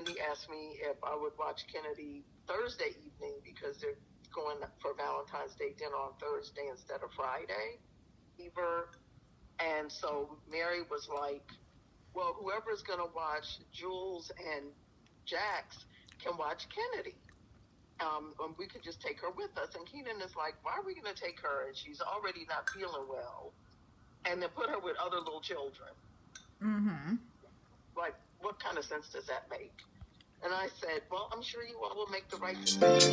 Wendy asked me if I would watch Kennedy Thursday evening because they're going for Valentine's Day dinner on Thursday instead of Friday. And so Mary was like, well, whoever's going to watch Jules and Jax can watch Kennedy. And we could just take her with us. And Keenan is like, why are we going to take her? And she's already not feeling well. And then put her with other little children. Mm-hmm. Like, what kind of sense does that make? And I said, well, I'm sure you all will make the right decision.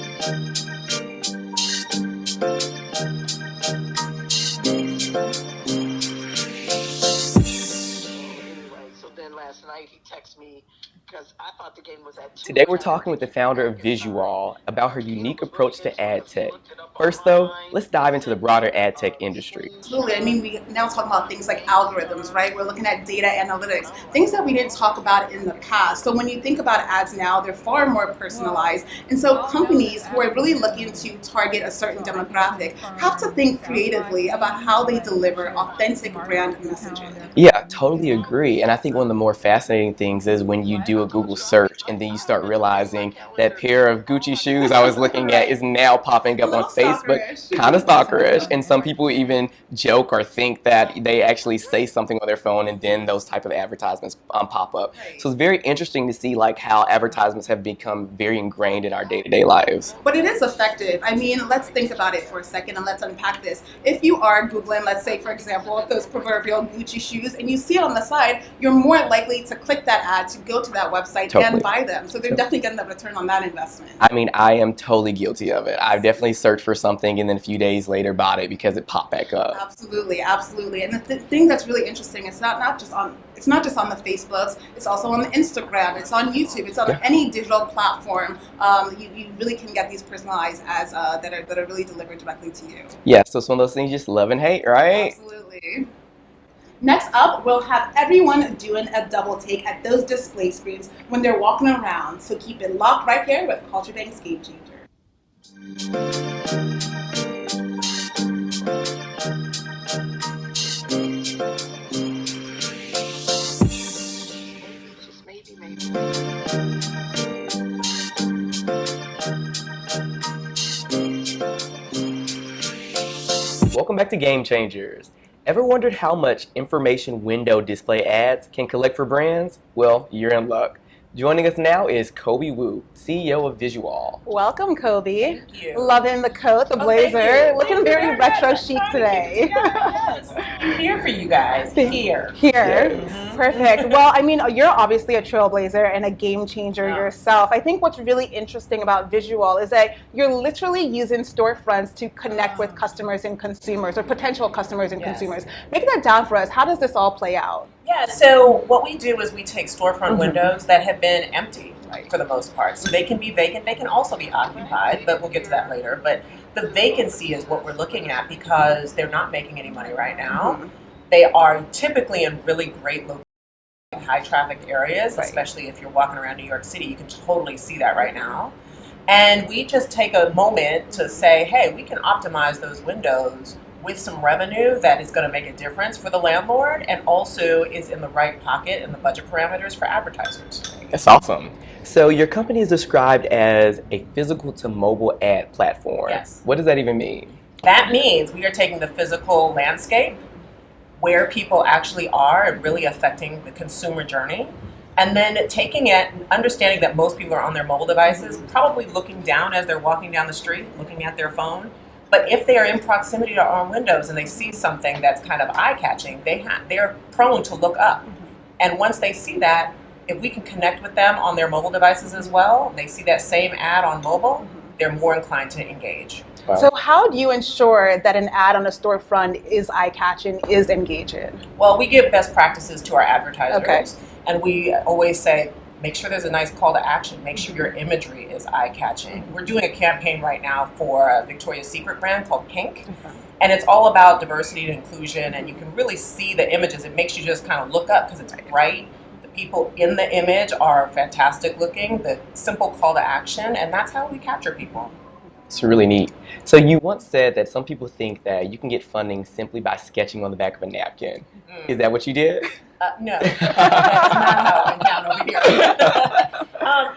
So then last night he texted me because I thought the game was at 2. Today we're talking with the founder of VisuWall about her unique approach to ad tech. First though, let's dive into the broader ad tech industry. Absolutely. I mean, we now talk about things like algorithms, right? We're looking at data analytics, things that we didn't talk about in the past. So when you think about ads now, they're far more personalized. And so companies who are really looking to target a certain demographic have to think creatively about how they deliver authentic brand messaging. Yeah, totally agree. And I think one of the more fascinating things is when you do a Google search and then you start realizing that pair of Gucci shoes I was looking at is now popping up on Facebook, kind of stalkerish. And some people even joke or think that they actually say something on their phone and then those type of advertisements pop up. So it's very interesting to see like how advertisements have become very ingrained in our day-to-day lives. But it is effective. I mean, let's think about it for a second and let's unpack this. If you are Googling, let's say, for example, those proverbial Gucci shoes and you see it on the side, you're more likely to click that ad, to go to that website and buy them. So they're definitely getting the return on that investment. I mean, I am totally guilty of it. I've definitely searched for something and then a few days later bought it because it popped back up. Absolutely, absolutely. And the thing that's really interesting, it's not just on the Facebooks, it's also on the Instagram, it's on YouTube, it's on any digital platform. You really can get these personalized ads that are really delivered directly to you. Yeah, so it's one of those things you just love and hate, right? Absolutely. Next up, we'll have everyone doing a double take at those display screens when they're walking around. So keep it locked right here with CultureBanx Game Changer. Welcome back to Game Changers. Ever wondered how much information window display ads can collect for brands? Well, you're in luck. Joining us now is Kobi Wu, CEO of VisuWall. Welcome, Kobi. Thank you. Loving the coat, the blazer. Looking very retro chic today. Yes. Here for you guys. Here. Yes. Perfect. Well, I mean, you're obviously a trailblazer and a game changer yourself. I think what's really interesting about VisuWall is that you're literally using storefronts to connect with customers and consumers, or potential customers and consumers. Break that down for us. How does this all play out? Yeah, so what we do is we take storefront windows that have been empty, for the most part. So they can be vacant, they can also be occupied, but we'll get to that later. But the vacancy is what we're looking at because they're not making any money right now. They are typically in really great locations, high trafficked areas, especially if you're walking around New York City, you can totally see that right now. And we just take a moment to say, hey, we can optimize those windows with some revenue that is going to make a difference for the landlord and also is in the right pocket and the budget parameters for advertisers. That's awesome. So your company is described as a physical to mobile ad platform. Yes. What does that even mean? That means we are taking the physical landscape where people actually are and really affecting the consumer journey, and then taking it, understanding that most people are on their mobile devices, probably looking down as they're walking down the street, looking at their phone. But if they are in proximity to our windows and they see something that's kind of eye-catching, they're prone to look up. And once they see that, if we can connect with them on their mobile devices as well, they see that same ad on mobile, they're more inclined to engage. Wow. So how do you ensure that an ad on a storefront is eye-catching, is engaging? Well, we give best practices to our advertisers, and we always say, make sure there's a nice call to action. Make sure your imagery is eye-catching. We're doing a campaign right now for a Victoria's Secret brand called Pink. And it's all about diversity and inclusion, and you can really see the images. It makes you just kind of look up because it's bright. The people in the image are fantastic looking, the simple call to action, and that's how we capture people. It's really neat. So you once said that some people think that you can get funding simply by sketching on the back of a napkin. Is that what you did? No, that's not how it went down over here.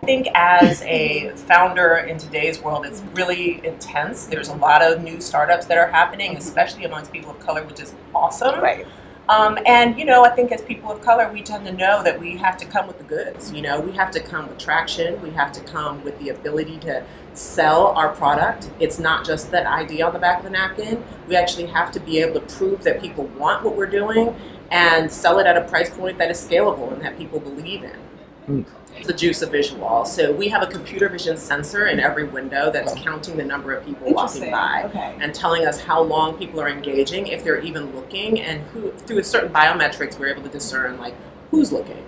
think as a founder in today's world, it's really intense. There's a lot of new startups that are happening, especially amongst people of color, which is awesome. Right. And, you know, I think as people of color, we tend to know that we have to come with the goods. You know, we have to come with traction. We have to come with the ability to sell our product. It's not just that idea on the back of the napkin. We actually have to be able to prove that people want what we're doing and sell it at a price point that is scalable and that people believe in. The juice of VisuWall. So we have a computer vision sensor in every window that's counting the number of people walking by and telling us how long people are engaging, if they're even looking, and who, through certain biometrics, we're able to discern like who's looking.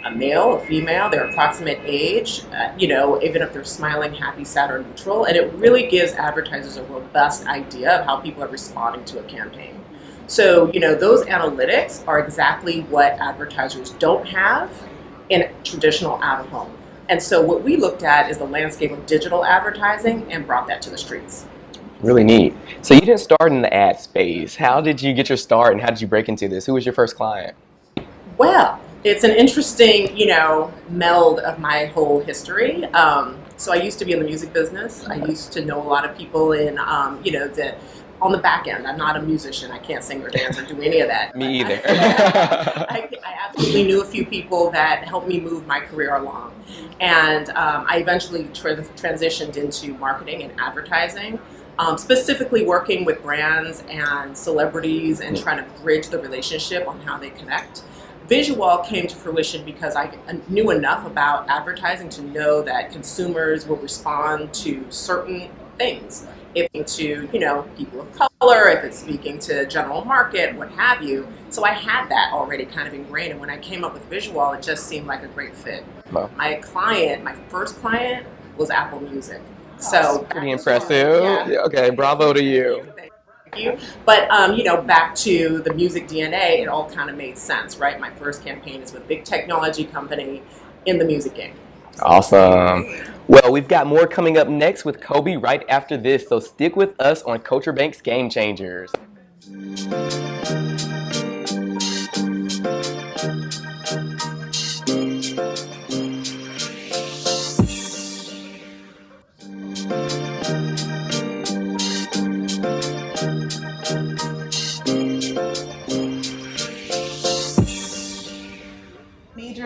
A male, a female, their approximate age, you know, even if they're smiling, happy, sad, or neutral. And it really gives advertisers a robust idea of how people are responding to a campaign. So, you know, those analytics are exactly what advertisers don't have in traditional out of home. And so what we looked at is the landscape of digital advertising and brought that to the streets. Really neat. So you didn't start in the ad space. How did you get your start and how did you break into this? Who was your first client? Well, it's an interesting, you know, meld of my whole history. So I used to be in the music business. I used to know a lot of people in, you know, on the back end. I'm not a musician. I can't sing or dance or do any of that. Me either. I absolutely knew a few people that helped me move my career along. And I eventually transitioned into marketing and advertising, specifically working with brands and celebrities and trying to bridge the relationship on how they connect. VisuWall came to fruition because I knew enough about advertising to know that consumers will respond to certain things. If it's to, you know, people of color, if it's speaking to general market, what have you. So I had that already kind of ingrained. And when I came up with VisuWall, it just seemed like a great fit. Wow. My first client was Apple Music. So pretty impressive. Yeah. Okay, bravo to you. Thank you. But, you know, back to the music DNA, it all kind of made sense, right? My first campaign is with a big technology company in the music game. Awesome. Well, we've got more coming up next with Kobi right after this, so stick with us on CultureBanx Game Changers.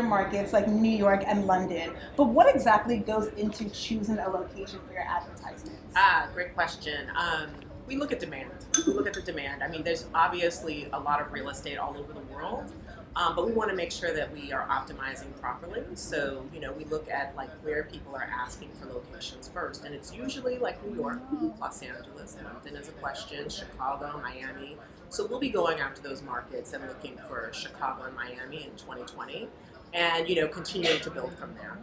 Markets like New York and London, but what exactly goes into choosing a location for your advertisements? Great question. We look at demand. We look at the demand. I mean, there's obviously a lot of real estate all over the world, but we want to make sure that we are optimizing properly. So, you know, we look at like where people are asking for locations first, and it's usually like New York, Los Angeles, London is a question, Chicago, Miami. So we'll be going after those markets and looking for Chicago and Miami in 2020. And, you know, continuing to build from there.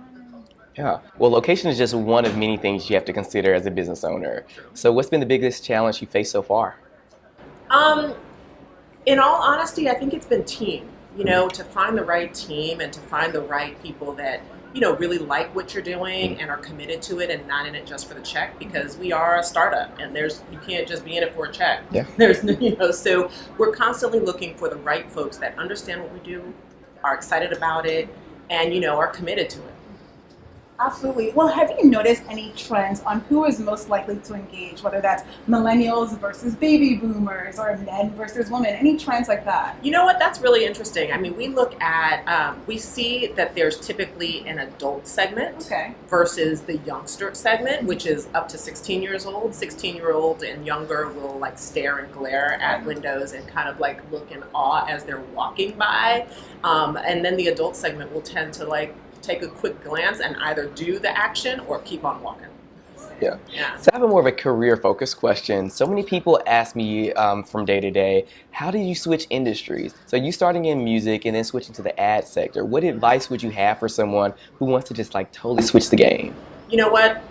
Yeah. Well, location is just one of many things you have to consider as a business owner. So what's been the biggest challenge you faced so far? In all honesty, I think it's been team. You know, to find the right team and to find the right people that, you know, really like what you're doing and are committed to it and not in it just for the check, because we are a startup and you can't just be in it for a check. Yeah. You know, so we're constantly looking for the right folks that understand what we do, are excited about it, and, you know, are committed to it. Absolutely. Well, have you noticed any trends on who is most likely to engage, whether that's millennials versus baby boomers or men versus women? Any trends like that? You know what? That's really interesting. I mean, we look at, we see that there's typically an adult segment versus the youngster segment, which is up to 16 years old. 16-year-old and younger will like stare and glare at windows and kind of like look in awe as they're walking by. And then the adult segment will tend to like take a quick glance and either do the action or keep on walking. Yeah. So I have a more of a career-focused question. So many people ask me from day to day, how do you switch industries? So you starting in music and then switching to the ad sector. What advice would you have for someone who wants to just like totally switch the game? You know what?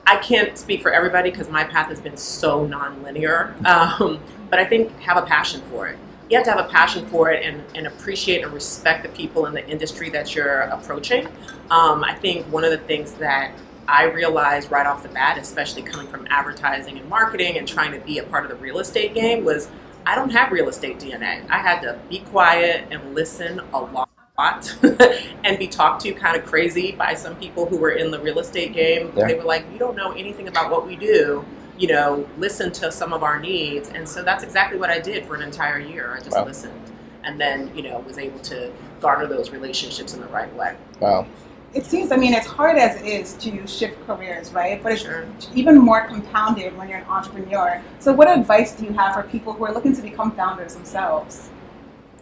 I can't speak for everybody because my path has been so non-linear. But I think have a passion for it. You have to have a passion for it and appreciate and respect the people in the industry that you're approaching. I think one of the things that I realized right off the bat, especially coming from advertising and marketing and trying to be a part of the real estate game, was I don't have real estate DNA. I had to be quiet and listen a lot lot and be talked to kind of crazy by some people who were in the real estate game. Yeah. They were like, you don't know anything about what we do, you know, listen to some of our needs. And so that's exactly what I did for an entire year. I just listened, and then, you know, was able to garner those relationships in the right way. Wow. It seems, I mean, as hard as it is to shift careers, right? But it's even more compounded when you're an entrepreneur. So what advice do you have for people who are looking to become founders themselves?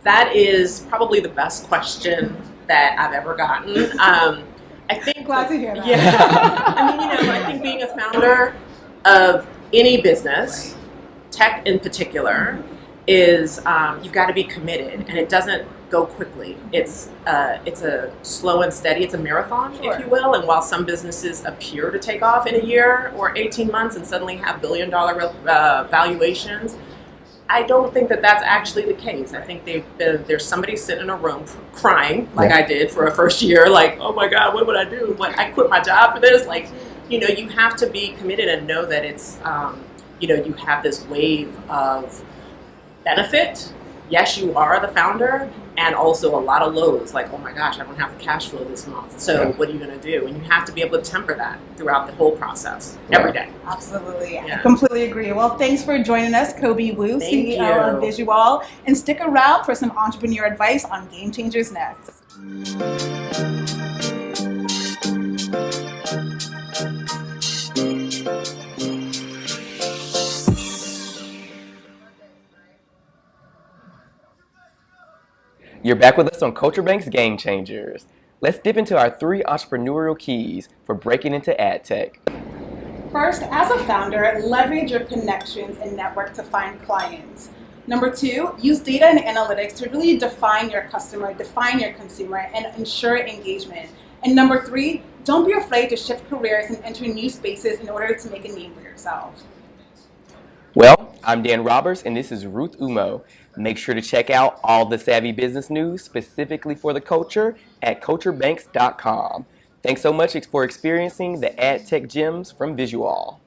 That is probably the best question that I've ever gotten. I think Glad to hear that. Yeah. I mean, you know, I think being a founder of any business, tech in particular, is you've got to be committed, and it doesn't go quickly. It's a slow and steady. It's a marathon, if you will. And while some businesses appear to take off in a year or 18 months and suddenly have billion-dollar valuations, I don't think that that's actually the case. I think there's somebody sitting in a room crying, like I did for a first year, like, oh my God, what would I do? What, I quit my job for this? Like, you know, you have to be committed and know that it's, you know, you have this wave of benefit. Yes, you are the founder, and also a lot of lows, like, oh my gosh, I don't have the cash flow this month. So what are you going to do? And you have to be able to temper that throughout the whole process, every day. Absolutely. I completely agree. Well, thanks for joining us, Kobi Wu, CEO of VisuWall. And stick around for some entrepreneur advice on Game Changers next. You're back with us on CultureBanx Game Changers. Let's dip into our 3 entrepreneurial keys for breaking into ad tech. First, as a founder, leverage your connections and network to find clients. Number 2, use data and analytics to really define your customer, define your consumer, and ensure engagement. And number 3, don't be afraid to shift careers and enter new spaces in order to make a name for yourself. Well, I'm Dan Roberts, and this is Ruth Umo. Make sure to check out all the savvy business news specifically for the culture at CultureBanx.com. Thanks so much for experiencing the ad tech gems from VisuWall.